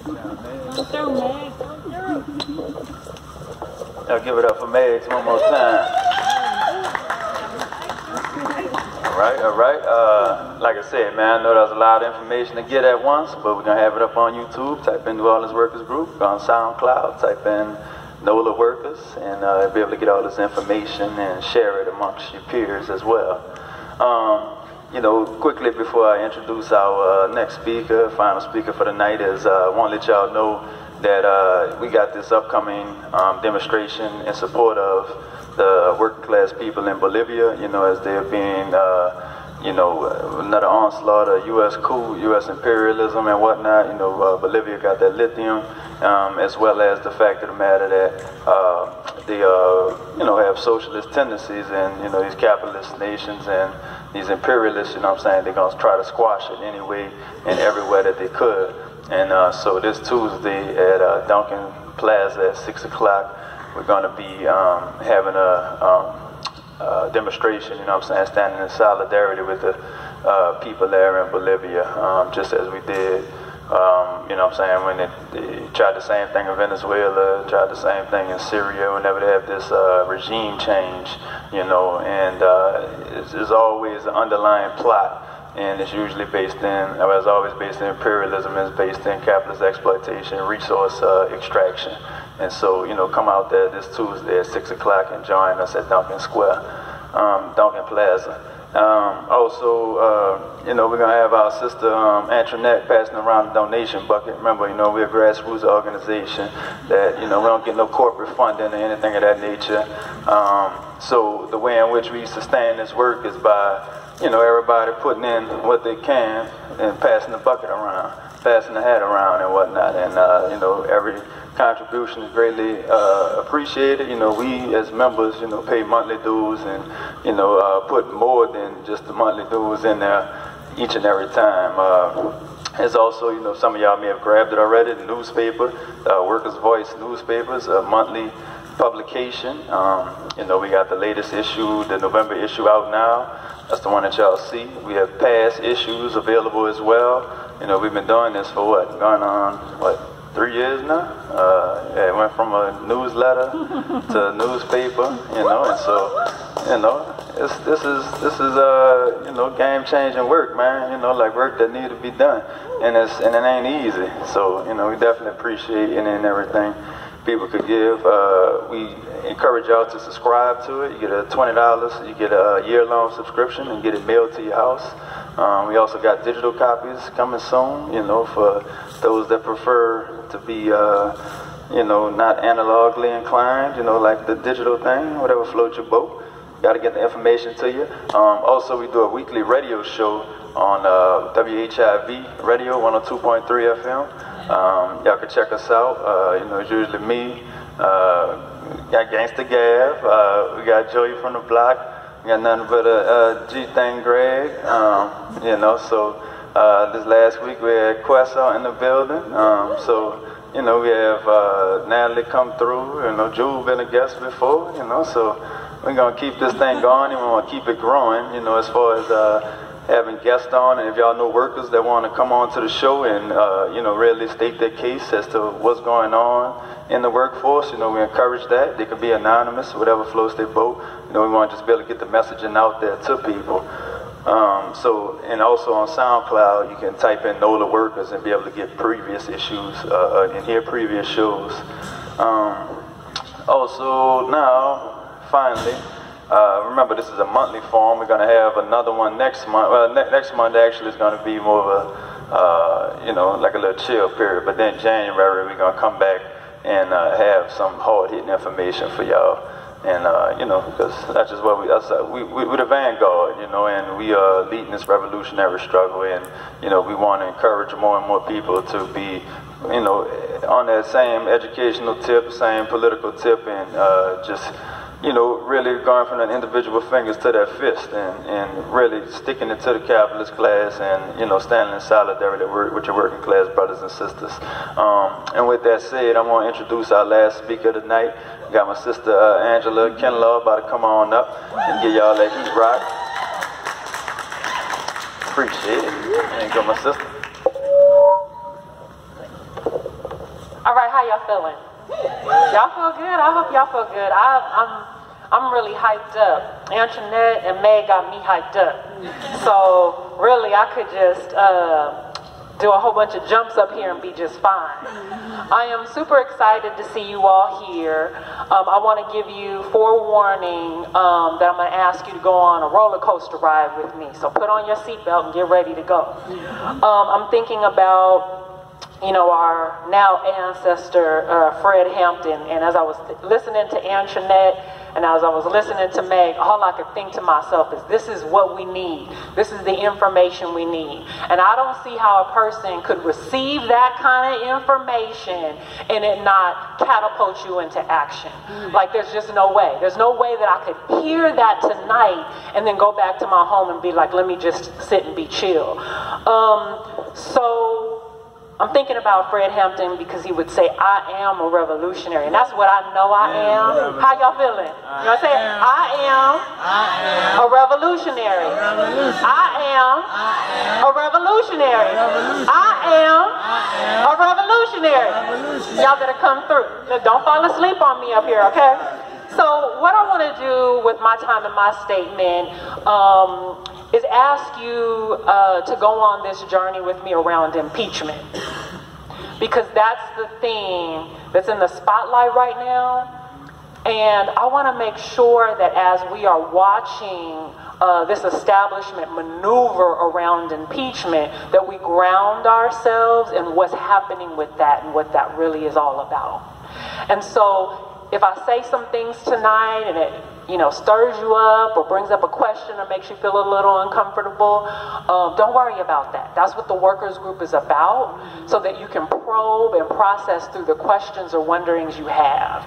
Y'all give it up for Megs one more time. All right. Like I said, man, I know there's a lot of information to get at once, but we're gonna have it up on YouTube. Type in New Orleans Workers Group on SoundCloud. Type in NOLA Workers, and be able to get all this information and share it amongst your peers as well. You know, quickly before I introduce our next speaker, final speaker for the night, is I want to let y'all know that we got this upcoming demonstration in support of the working class people in Bolivia, you know, as they're being, you know, another onslaught of U.S. coup, U.S. imperialism and whatnot. You know, Bolivia got that lithium, as well as the fact of the matter that they, you know, have socialist tendencies, and, you know, these capitalist nations and these imperialists, you know what I'm saying, they're going to try to squash it anyway and everywhere that they could. And so this Tuesday at Duncan Plaza at 6 o'clock, we're going to be having a demonstration, you know what I'm saying, standing in solidarity with the people there in Bolivia, just as we did, you know what I'm saying, when they tried the same thing in Venezuela, tried the same thing in Syria, whenever they have this regime change, you know, and it's always an underlying plot. And it's usually based in, or it's always based in imperialism, it's based in capitalist exploitation, resource extraction. And so, you know, come out there this Tuesday at 6 o'clock and join us at Duncan Square, Duncan Plaza. Also, you know, we're going to have our sister Antoinette passing around the donation bucket. Remember, you know, we're a grassroots organization that, you know, we don't get no corporate funding or anything of that nature. So the way in which we sustain this work is by, you know, everybody putting in what they can and passing the bucket around, passing the hat around and whatnot. And, you know, every contribution is greatly appreciated. You know, we as members, you know, pay monthly dues and, you know, put more than just the monthly dues in there each and every time. There's also, you know, some of y'all may have grabbed it already, the newspaper, Workers' Voice newspapers, a monthly publication. You know, we got the latest issue, the November issue out now. That's the one that y'all see. We have past issues available as well. You know, we've been doing this for what? Going on, what, 3 years now? Yeah, it went from a newsletter to a newspaper, you know, and so, you know, this is you know, game-changing work, man. You know, like work that needs to be done, and it ain't easy. So, you know, we definitely appreciate any and everything people could give. We encourage y'all to subscribe to it. You get a $20, you get a year-long subscription and get it mailed to your house. We also got digital copies coming soon, you know, for those that prefer to be, you know, not analogically inclined, you know, like the digital thing, whatever floats your boat. Got to get the information to you. Also, we do a weekly radio show on WHIV Radio 102.3 FM. Y'all can check us out. You know, it's usually me, got Gangsta Gav, we got Joey from the block, we got nothing but a G-Thing Greg, you know, so this last week we had Quessa in the building, so, you know, we have Natalie come through, you know, Jewel been a guest before, you know, so we're going to keep this thing going and we want to keep it growing, you know, as far as having guests on. And if y'all know workers that want to come on to the show and, you know, really state their case as to what's going on in the workforce, you know, we encourage that. They can be anonymous, whatever floats their boat. You know, we want to just be able to get the messaging out there to people. So, and also on SoundCloud, you can type in NOLA Workers and be able to get previous issues and hear previous shows. Also, now, finally, remember this is a monthly forum. We're going to have another one next month. Well, next month actually is going to be more of a, you know, like a little chill period. But then January we're going to come back and have some hard-hitting information for y'all. And, you know, because that's just what we're the vanguard, you know, and we are leading this revolutionary struggle. And, you know, we want to encourage more and more people to be, you know, on that same educational tip, same political tip, and just, you know, really going from the individual fingers to that fist and really sticking it to the capitalist class and, you know, standing in solidarity with your working class brothers and sisters. And with that said, I'm going to introduce our last speaker tonight. Got my sister Angela Kinlaw about to come on up and give y'all that heat rock. Appreciate it. There you go, my sister. how y'all feeling? Y'all feel good? I hope y'all feel good. I'm really hyped up. Antoinette and May got me hyped up. So really, I could just do a whole bunch of jumps up here and be just fine. I am super excited to see you all here. I want to give you forewarning that I'm going to ask you to go on a roller coaster ride with me. So put on your seatbelt and get ready to go. I'm thinking about, you know, our now ancestor, Fred Hampton, and as I was listening to Antoinette, and as I was listening to Meg, all I could think to myself is, this is what we need. This is the information we need. And I don't see how a person could receive that kind of information and it not catapult you into action. Like, there's just no way. There's no way that I could hear that tonight and then go back to my home and be like, let me just sit and be chill. So I'm thinking about Fred Hampton because he would say, I am a revolutionary. And that's what I know I am. How y'all feeling? You know what I'm saying? I am a revolutionary. I am a revolutionary. I am a revolutionary. Y'all better come through. Don't fall asleep on me up here, okay? So what I want to do with my time and my statement is ask you to go on this journey with me around impeachment. Because that's the thing that's in the spotlight right now. And I want to make sure that as we are watching this establishment maneuver around impeachment, that we ground ourselves in what's happening with that and what that really is all about. And so if I say some things tonight and it, you know, stirs you up or brings up a question or makes you feel a little uncomfortable, don't worry about that. That's what the workers group is about, so that you can probe and process through the questions or wonderings you have.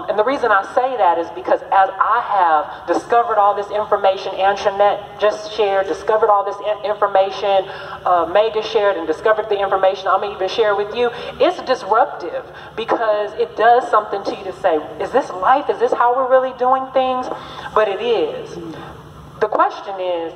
And the reason I say that is because as I have discovered all this information Antoinette just shared, discovered all this information Meg has shared, and discovered the information I'm going to even share with you, it's disruptive because it does something to you to say, is this life? Is this how we're really doing things? But it is. The question is,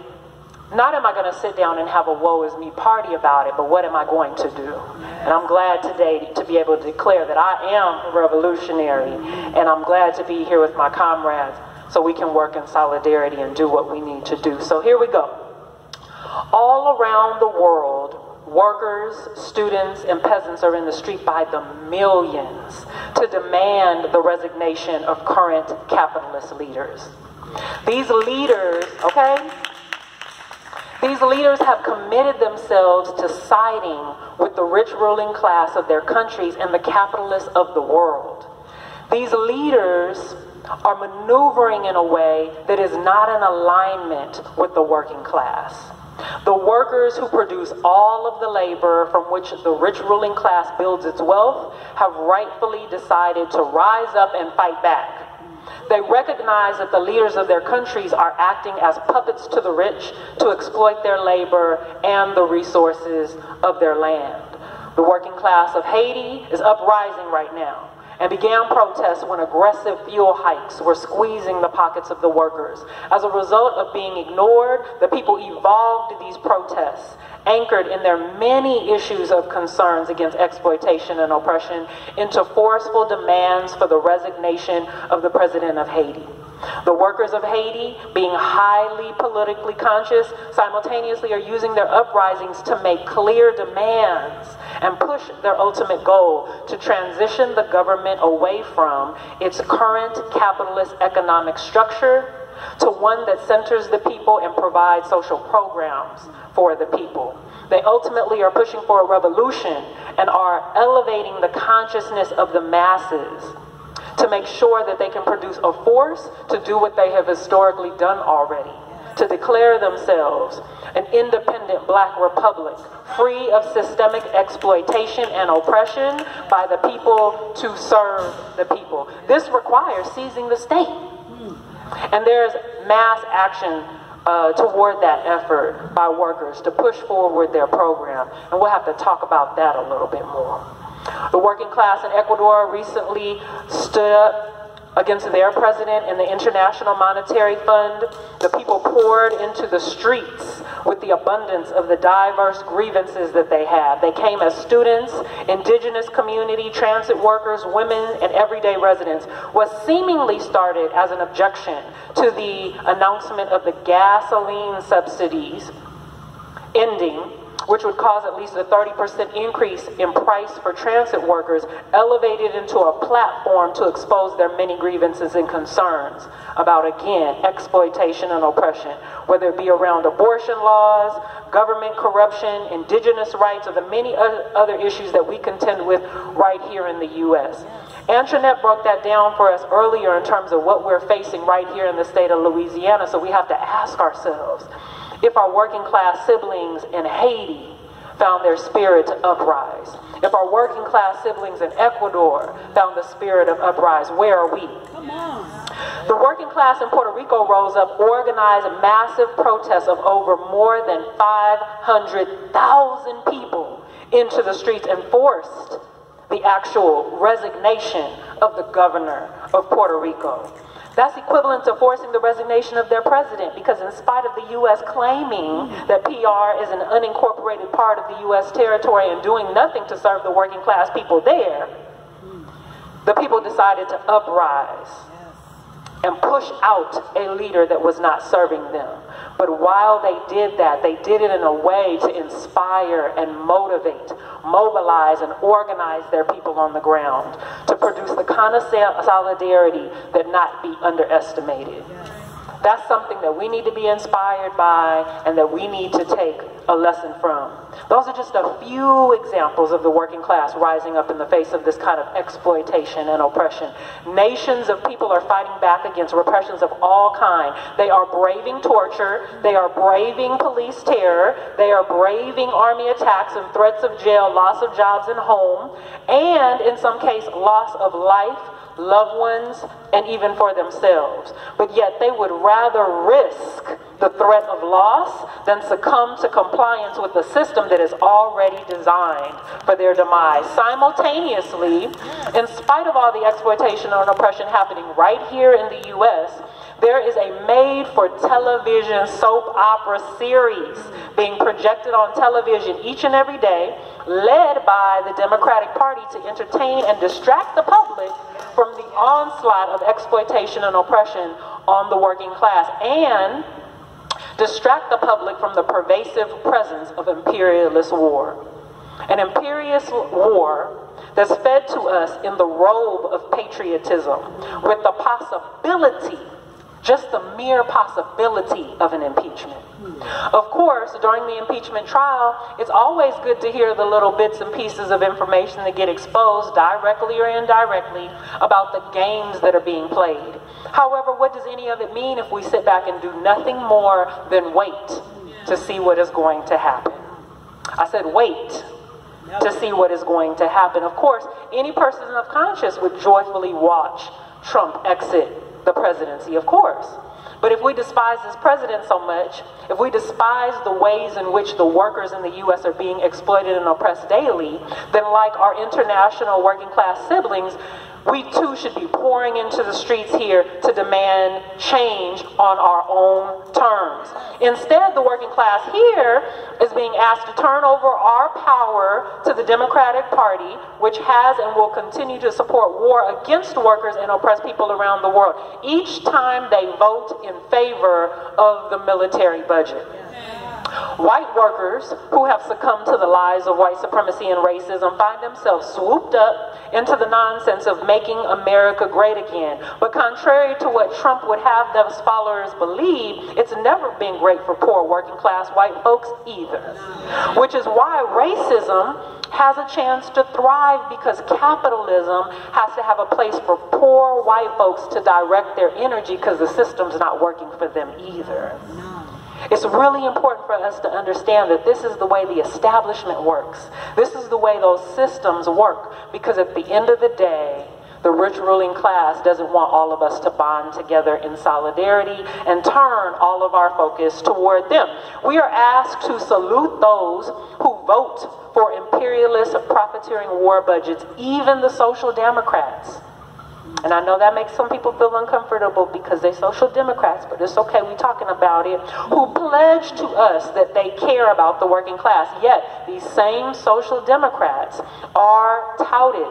not am I going to sit down and have a woe is me party about it, but what am I going to do? And I'm glad today to be able to declare that I am a revolutionary, and I'm glad to be here with my comrades so we can work in solidarity and do what we need to do. So here we go. All around the world, workers, students, and peasants are in the street by the millions to demand the resignation of current capitalist leaders. These leaders, these leaders have committed themselves to siding with the rich ruling class of their countries and the capitalists of the world. These leaders are maneuvering in a way that is not in alignment with the working class. The workers who produce all of the labor from which the rich ruling class builds its wealth have rightfully decided to rise up and fight back. They recognize that the leaders of their countries are acting as puppets to the rich to exploit their labor and the resources of their land. The working class of Haiti is uprising right now and began protests when aggressive fuel hikes were squeezing the pockets of the workers. As a result of being ignored, the people evolved these protests, anchored in their many issues of concerns against exploitation and oppression, into forceful demands for the resignation of the president of Haiti. The workers of Haiti, being highly politically conscious, simultaneously are using their uprisings to make clear demands and push their ultimate goal to transition the government away from its current capitalist economic structure to one that centers the people and provides social programs for the people. They ultimately are pushing for a revolution and are elevating the consciousness of the masses to make sure that they can produce a force to do what they have historically done already, to declare themselves an independent black republic, free of systemic exploitation and oppression by the people to serve the people. This requires seizing the state. And there's mass action toward that effort by workers to push forward their program. And we'll have to talk about that a little bit more. The working class in Ecuador recently stood up against their president and the International Monetary Fund. The people poured into the streets with the abundance of the diverse grievances that they have. They came as students, indigenous community, transit workers, women, and everyday residents. What seemingly started as an objection to the announcement of the gasoline subsidies ending, which would cause at least a 30% increase in price for transit workers, elevated into a platform to expose their many grievances and concerns about, again, exploitation and oppression, whether it be around abortion laws, government corruption, indigenous rights, or the many other issues that we contend with right here in the U.S. Antoinette broke that down for us earlier in terms of what we're facing right here in the state of Louisiana, so we have to ask ourselves, if our working class siblings in Haiti found their spirit to uprise, if our working class siblings in Ecuador found the spirit of uprise, where are we? Come on. The working class in Puerto Rico rose up, organized massive protests of over more than 500,000 people into the streets and forced the actual resignation of the governor of Puerto Rico. That's equivalent to forcing the resignation of their president, because in spite of the U.S. claiming that PR is an unincorporated part of the U.S. territory and doing nothing to serve the working class people there, the people decided to uprise and push out a leader that was not serving them. But while they did that, they did it in a way to inspire and motivate, mobilize and organize their people on the ground to produce the kind of solidarity that not be underestimated. That's something that we need to be inspired by and that we need to take a lesson from. Those are just a few examples of the working class rising up in the face of this kind of exploitation and oppression. Nations of people are fighting back against repressions of all kinds. They are braving torture, they are braving police terror, they are braving army attacks and threats of jail, loss of jobs and home, and in some case, loss of life, loved ones, and even for themselves. But yet they would rather risk the threat of loss than succumb to compliance with a system that is already designed for their demise. Simultaneously, in spite of all the exploitation and oppression happening right here in the U.S., there is a made-for-television soap opera series being projected on television each and every day, led by the Democratic Party to entertain and distract the public from the onslaught of exploitation and oppression on the working class, and distract the public from the pervasive presence of imperialist war. An imperialist war that's fed to us in the robe of patriotism, with the possibility, just the mere possibility of an impeachment. Of course, during the impeachment trial, it's always good to hear the little bits and pieces of information that get exposed directly or indirectly about the games that are being played. However, what does any of it mean if we sit back and do nothing more than wait to see what is going to happen? I said wait to see what is going to happen. Of course, any person of conscience would joyfully watch Trump exit the presidency, of course. But if we despise this president so much, if we despise the ways in which the workers in the U.S. are being exploited and oppressed daily, then like our international working class siblings, we too should be pouring into the streets here to demand change on our own terms. Instead, the working class here is being asked to turn over our power to the Democratic Party, which has and will continue to support war against workers and oppressed people around the world, each time they vote in favor of the military budget. White workers who have succumbed to the lies of white supremacy and racism find themselves swooped up into the nonsense of making America great again. But contrary to what Trump would have those followers believe, it's never been great for poor working class white folks either. Which is why racism has a chance to thrive, because capitalism has to have a place for poor white folks to direct their energy, because the system's not working for them either. It's really important for us to understand that this is the way the establishment works. This is the way those systems work, because at the end of the day, the rich ruling class doesn't want all of us to bond together in solidarity and turn all of our focus toward them. We are asked to salute those who vote for imperialist profiteering war budgets, even the social democrats. And I know that makes some people feel uncomfortable because they're social democrats, but it's okay, we're talking about it, who pledge to us that they care about the working class. Yet, these same social democrats are touted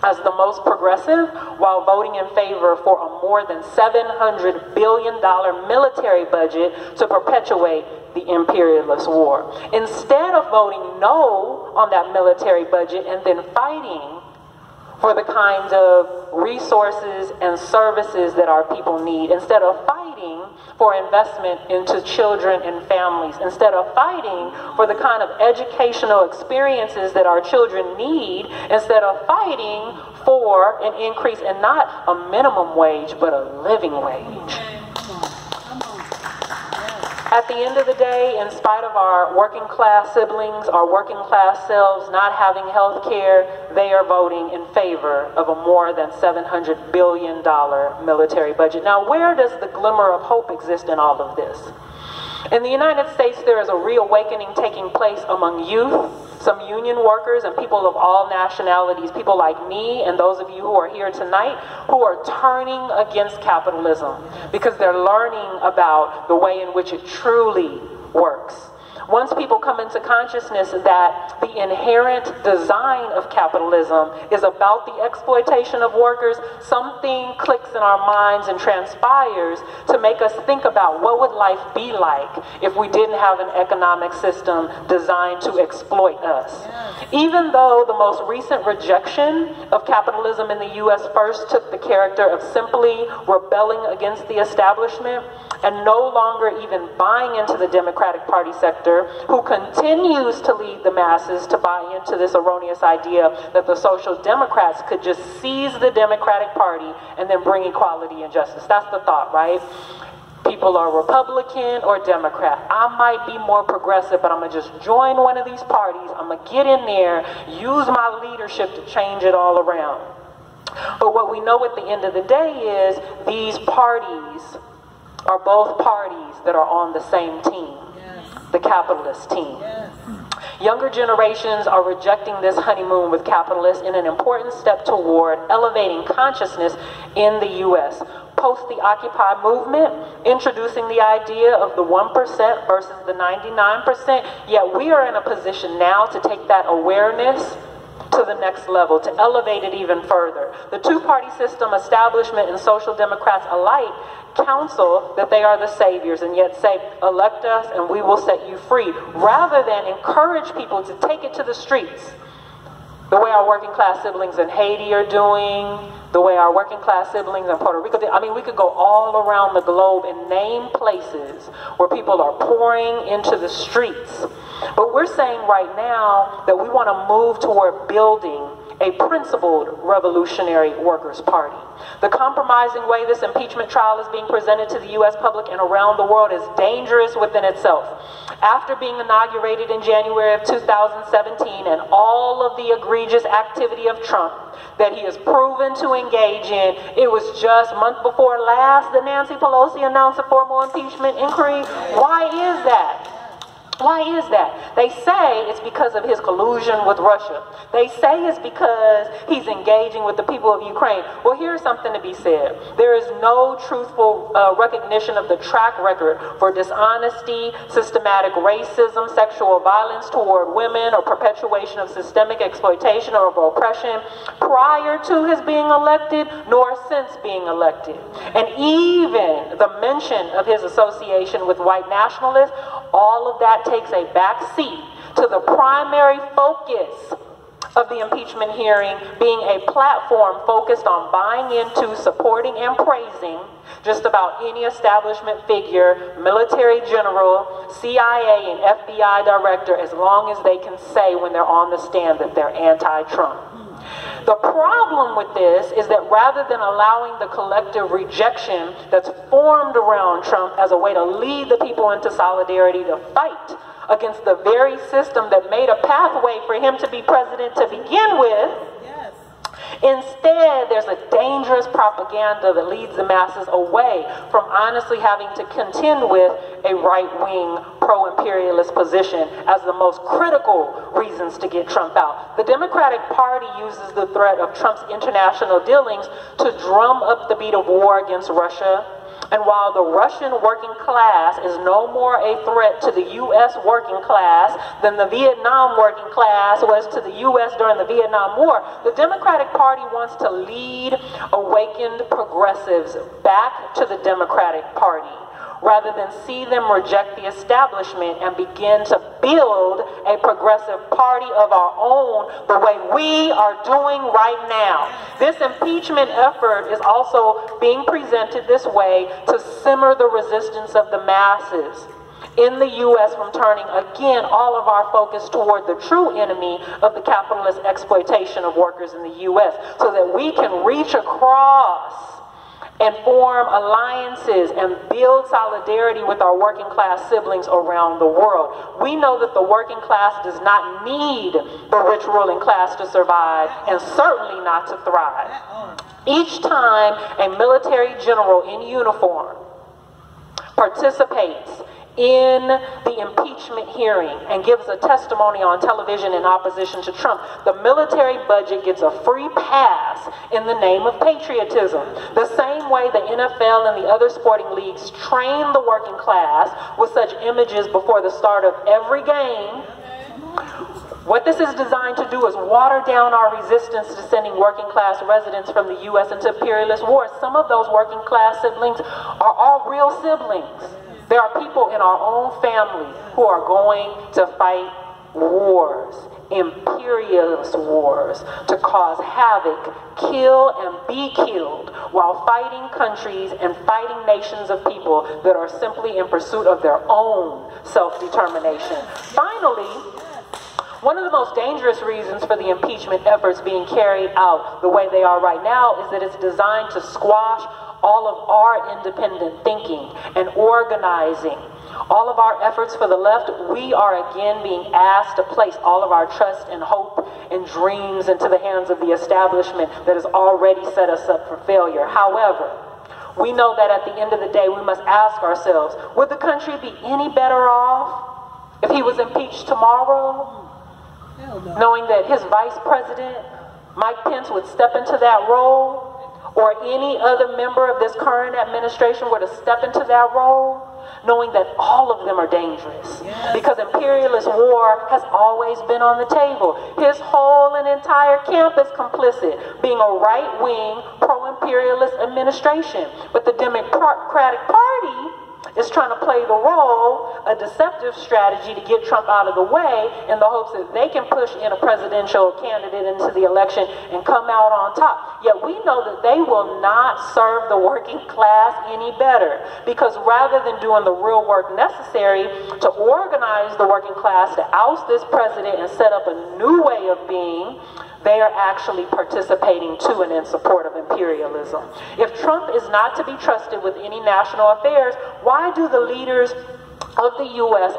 as the most progressive while voting in favor for a more than $700 billion military budget to perpetuate the imperialist war. Instead of voting no on that military budget and then fighting for the kinds of resources and services that our people need, instead of fighting for investment into children and families, instead of fighting for the kind of educational experiences that our children need, instead of fighting for an increase in not a minimum wage, but a living wage. At the end of the day, in spite of our working class siblings, our working class selves not having health care, they are voting in favor of a more than $700 billion military budget. Now, where does the glimmer of hope exist in all of this? In the United States, there is a reawakening taking place among youth, some union workers, and people of all nationalities, people like me and those of you who are here tonight, who are turning against capitalism because they're learning about the way in which it truly works. Once people come into consciousness that the inherent design of capitalism is about the exploitation of workers, something clicks in our minds and transpires to make us think about what would life be like if we didn't have an economic system designed to exploit us. Even though the most recent rejection of capitalism in the U.S. first took the character of simply rebelling against the establishment and no longer even buying into the Democratic Party sector, who continues to lead the masses to buy into this erroneous idea that the social democrats could just seize the Democratic Party and then bring equality and justice. That's the thought, right? People are Republican or Democrat. I might be more progressive, but I'm going to just join one of these parties. I'm going to get in there, use my leadership to change it all around. But what we know at the end of the day is these parties are both parties that are on the same team. The capitalist team. Yes. Younger generations are rejecting this honeymoon with capitalists in an important step toward elevating consciousness in the U.S. Post the Occupy movement, introducing the idea of the 1% versus the 99%, yet we are in a position now to take that awareness to the next level, to elevate it even further. The two-party system, establishment, and social democrats alike counsel that they are the saviors and yet say, elect us and we will set you free, rather than encourage people to take it to the streets. The way our working class siblings in Haiti are doing, the way our working class siblings in Puerto Rico did. I mean, we could go all around the globe and name places where people are pouring into the streets. But we're saying right now that we want to move toward building a principled revolutionary workers' party. The compromising way this impeachment trial is being presented to the U.S. public and around the world is dangerous within itself. After being inaugurated in January of 2017 and all of the egregious activity of Trump that he has proven to engage in, it was just month before last that Nancy Pelosi announced a formal impeachment inquiry. Why is that? Why is that? They say it's because of his collusion with Russia. They say it's because he's engaging with the people of Ukraine. Well, here's something to be said. There is no truthful recognition of the track record for dishonesty, systematic racism, sexual violence toward women, or perpetuation of systemic exploitation or of oppression prior to his being elected, nor since being elected. And even the mention of his association with white nationalists, all of that takes a back seat to the primary focus of the impeachment hearing being a platform focused on buying into, supporting, and praising just about any establishment figure, military general, CIA, and FBI director, as long as they can say when they're on the stand that they're anti-Trump. The problem with this is that rather than allowing the collective rejection that's formed around Trump as a way to lead the people into solidarity to fight against the very system that made a pathway for him to be president to begin with, Instead, there's a dangerous propaganda that leads the masses away from honestly having to contend with a right-wing pro-imperialist position as the most critical reasons to get Trump out. The Democratic Party uses the threat of Trump's international dealings to drum up the beat of war against Russia. And while the Russian working class is no more a threat to the U.S. working class than the Vietnam working class was to the U.S. during the Vietnam War, the Democratic Party wants to lead awakened progressives back to the Democratic Party, rather than see them reject the establishment and begin to build a progressive party of our own the way we are doing right now. This impeachment effort is also being presented this way to simmer the resistance of the masses in the U.S. from turning again all of our focus toward the true enemy of the capitalist exploitation of workers in the U.S. so that we can reach across and form alliances and build solidarity with our working class siblings around the world. We know that the working class does not need the rich ruling class to survive, and certainly not to thrive. Each time a military general in uniform participates in the impeachment hearing and gives a testimony on television in opposition to Trump, the military budget gets a free pass in the name of patriotism. The same way the NFL and the other sporting leagues train the working class with such images before the start of every game. What this is designed to do is water down our resistance to sending working class residents from the U.S. into imperialist wars. Some of those working class siblings are all real siblings. There are people in our own family who are going to fight wars, imperialist wars, to cause havoc, kill and be killed, while fighting countries and fighting nations of people that are simply in pursuit of their own self-determination. Finally, one of the most dangerous reasons for the impeachment efforts being carried out the way they are right now is that it's designed to squash all of our independent thinking and organizing. All of our efforts for the left, we are again being asked to place all of our trust and hope and dreams into the hands of the establishment that has already set us up for failure. However, we know that at the end of the day, we must ask ourselves, would the country be any better off if he was impeached tomorrow? Knowing that his vice president, Mike Pence, would step into that role, or any other member of this current administration were to step into that role, knowing that all of them are dangerous. Because imperialist war has always been on the table. His whole and entire camp is complicit, being a right-wing, pro-imperialist administration. But the Democratic Party is trying to play the role, a deceptive strategy to get Trump out of the way in the hopes that they can push in a presidential candidate into the election and come out on top. Yet we know that they will not serve the working class any better, because rather than doing the real work necessary to organize the working class to oust this president and set up a new way of being, they are actually participating to and in support of imperialism. If Trump is not to be trusted with any national affairs, why do the leaders of the U.S.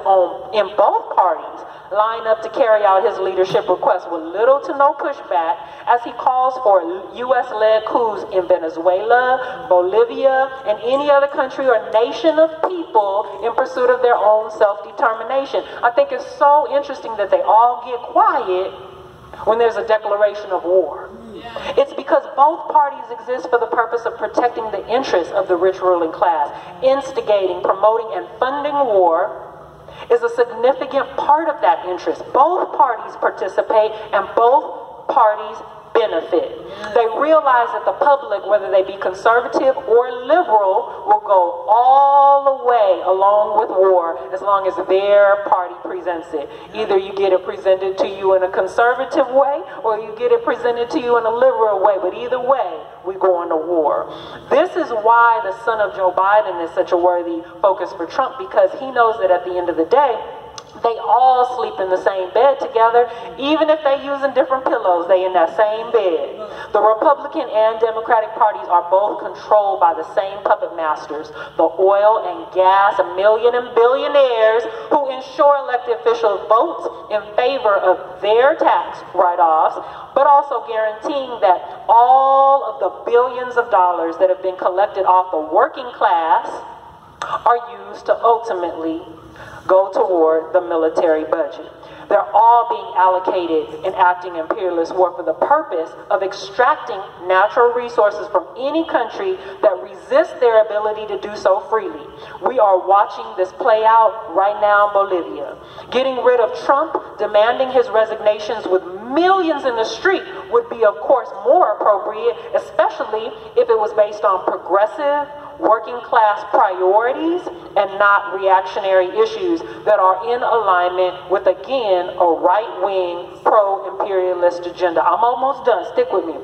in both parties line up to carry out his leadership requests with little to no pushback as he calls for U.S.-led coups in Venezuela, Bolivia, and any other country or nation of people in pursuit of their own self-determination? I think it's so interesting that they all get quiet when there's a declaration of war. It's because both parties exist for the purpose of protecting the interests of the rich ruling class. Instigating, promoting, and funding war is a significant part of that interest. Both parties participate and both parties benefit. They realize that the public, whether they be conservative or liberal, will go all the way along with war as long as their party presents it. Either you get it presented to you in a conservative way or you get it presented to you in a liberal way, but either way, we go into war. This is why the son of Joe Biden is such a worthy focus for Trump, because he knows that at the end of the day, They all sleep in the same bed together. Even if they're using different pillows, they in that same bed. The Republican and Democratic parties are both controlled by the same puppet masters, the oil and gas million and billionaires who ensure elected officials vote in favor of their tax write-offs, but also guaranteeing that all of the billions of dollars that have been collected off the working class are used to ultimately go toward the military budget. They're all being allocated in acting imperialist war for the purpose of extracting natural resources from any country that resists their ability to do so freely. We are watching this play out right now in Bolivia. Getting rid of Trump, demanding his resignations with millions in the street would be, of course, more appropriate, especially if it was based on progressive, working class priorities and not reactionary issues that are in alignment with, again, a right-wing pro-imperialist agenda. I'm almost done. Stick with me.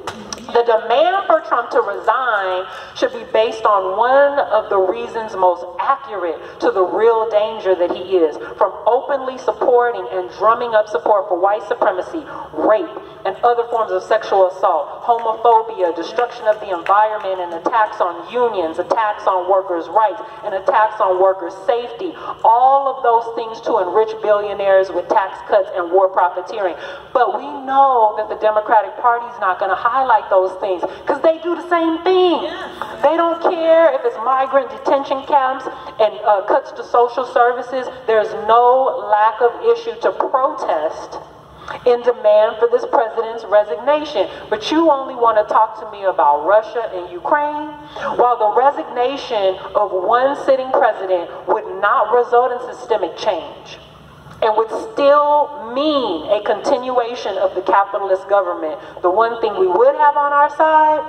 The demand for Trump to resign should be based on one of the reasons most accurate to the real danger that he is, from openly supporting and drumming up support for white supremacy, rape, and other forms of sexual assault, homophobia, destruction of the environment, and attacks on unions, attacks on workers' rights, and attacks on workers' safety. All of those things to enrich billionaires with tax cuts and war profiteering. But we know that the Democratic Party is not going to highlight those things because they do the same thing. They don't care if it's migrant detention camps and cuts to social services. There's no lack of issue to protest in demand for this president's resignation. But you only want to talk to me about Russia and Ukraine, while the resignation of one sitting president would not result in systemic change and would still mean a continuation of the capitalist government. The one thing we would have on our side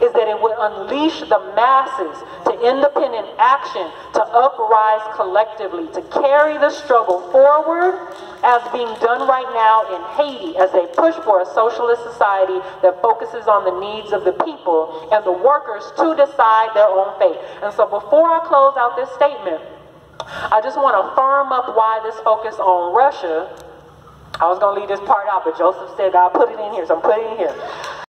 is that it would unleash the masses to independent action, to uprise collectively, to carry the struggle forward as being done right now in Haiti as they push for a socialist society that focuses on the needs of the people and the workers to decide their own fate. And so before I close out this statement, I just want to firm up why this focus on Russia. I was going to leave this part out, but Joseph said, God, put it in here, so I'm putting it in here.